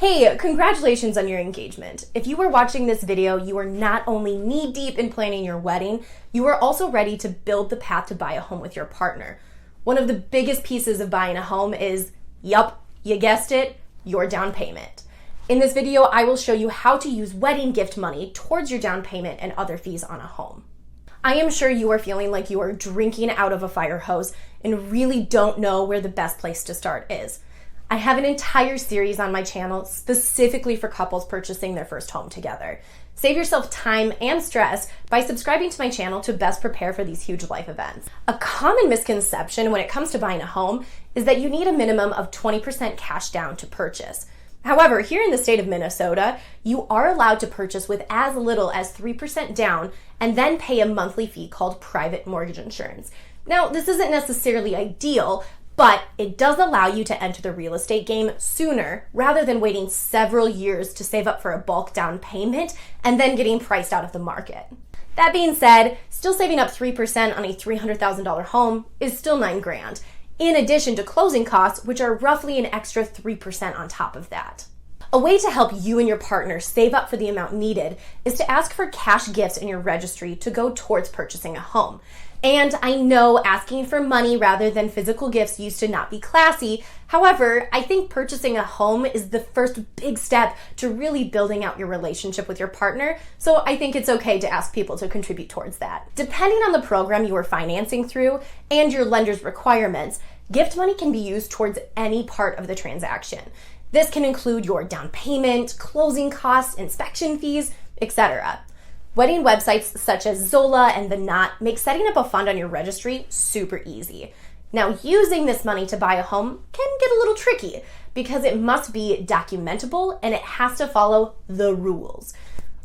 Hey, congratulations on your engagement. If you are watching this video, you are not only knee-deep in planning your wedding, you are also ready to build the path to buy a home with your partner. One of the biggest pieces of buying a home is, yup, you guessed it, your down payment. In this video, I will show you how to use wedding gift money towards your down payment and other fees on a home. I am sure you are feeling like you are drinking out of a fire hose and really don't know where the best place to start is. I have an entire series on my channel specifically for couples purchasing their first home together. Save yourself time and stress by subscribing to my channel to best prepare for these huge life events. A common misconception when it comes to buying a home is that you need a minimum of 20% cash down to purchase. However, here in the state of Minnesota, you are allowed to purchase with as little as 3% down and then pay a monthly fee called private mortgage insurance. Now, this isn't necessarily ideal, but it does allow you to enter the real estate game sooner rather than waiting several years to save up for a bulk down payment and then getting priced out of the market. That being said, still saving up 3% on a $300,000 home is still $9,000, in addition to closing costs, which are roughly an extra 3% on top of that. A way to help you and your partner save up for the amount needed is to ask for cash gifts in your registry to go towards purchasing a home. And I know asking for money rather than physical gifts used to not be classy. However, I think purchasing a home is the first big step to really building out your relationship with your partner. So I think it's okay to ask people to contribute towards that. Depending on the program you are financing through and your lender's requirements, gift money can be used towards any part of the transaction. This can include your down payment, closing costs, inspection fees, etc. Wedding websites such as Zola and The Knot make setting up a fund on your registry super easy. Now, using this money to buy a home can get a little tricky because it must be documentable and it has to follow the rules.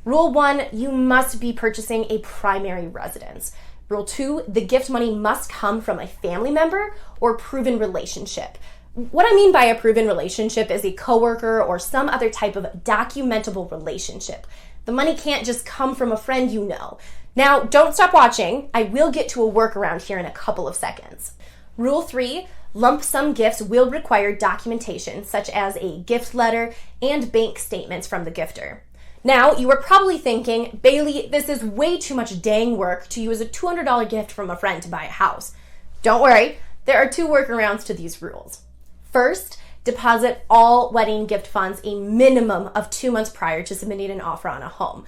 Rule 1, you must be purchasing a primary residence. Rule 2, the gift money must come from a family member or proven relationship. What I mean by a proven relationship is a coworker or some other type of documentable relationship. The money can't just come from a friend you know. Now, don't stop watching. I will get to a workaround here in a couple of seconds. Rule 3, lump sum gifts will require documentation such as a gift letter and bank statements from the gifter. Now, you are probably thinking, Bailey, this is way too much dang work to use a $200 gift from a friend to buy a house. Don't worry, there are 2 workarounds to these rules. First, deposit all wedding gift funds a minimum of 2 months prior to submitting an offer on a home.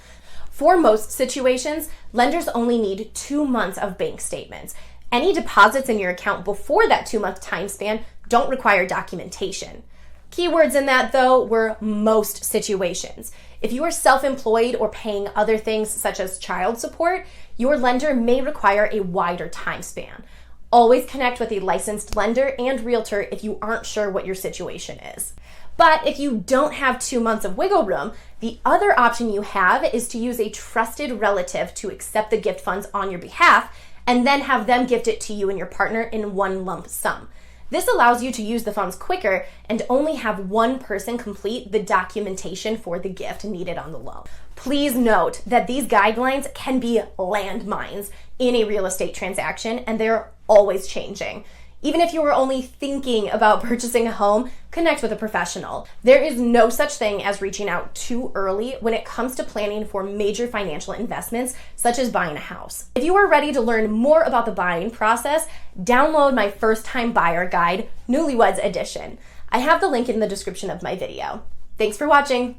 For most situations, lenders only need 2 months of bank statements. Any deposits in your account before that 2-month time span don't require documentation. Keywords in that, though, were most situations. If you are self-employed or paying other things such as child support, your lender may require a wider time span. Always connect with a licensed lender and realtor if you aren't sure what your situation is. But if you don't have 2 months of wiggle room, the other option you have is to use a trusted relative to accept the gift funds on your behalf and then have them gift it to you and your partner in one lump sum. This allows you to use the funds quicker and only have one person complete the documentation for the gift needed on the loan. Please note that these guidelines can be landmines in a real estate transaction and they're always changing. Even if you were only thinking about purchasing a home, connect with a professional. There is no such thing as reaching out too early when it comes to planning for major financial investments, such as buying a house. If you are ready to learn more about the buying process, download my first-time buyer guide, Newlyweds Edition. I have the link in the description of my video. Thanks for watching.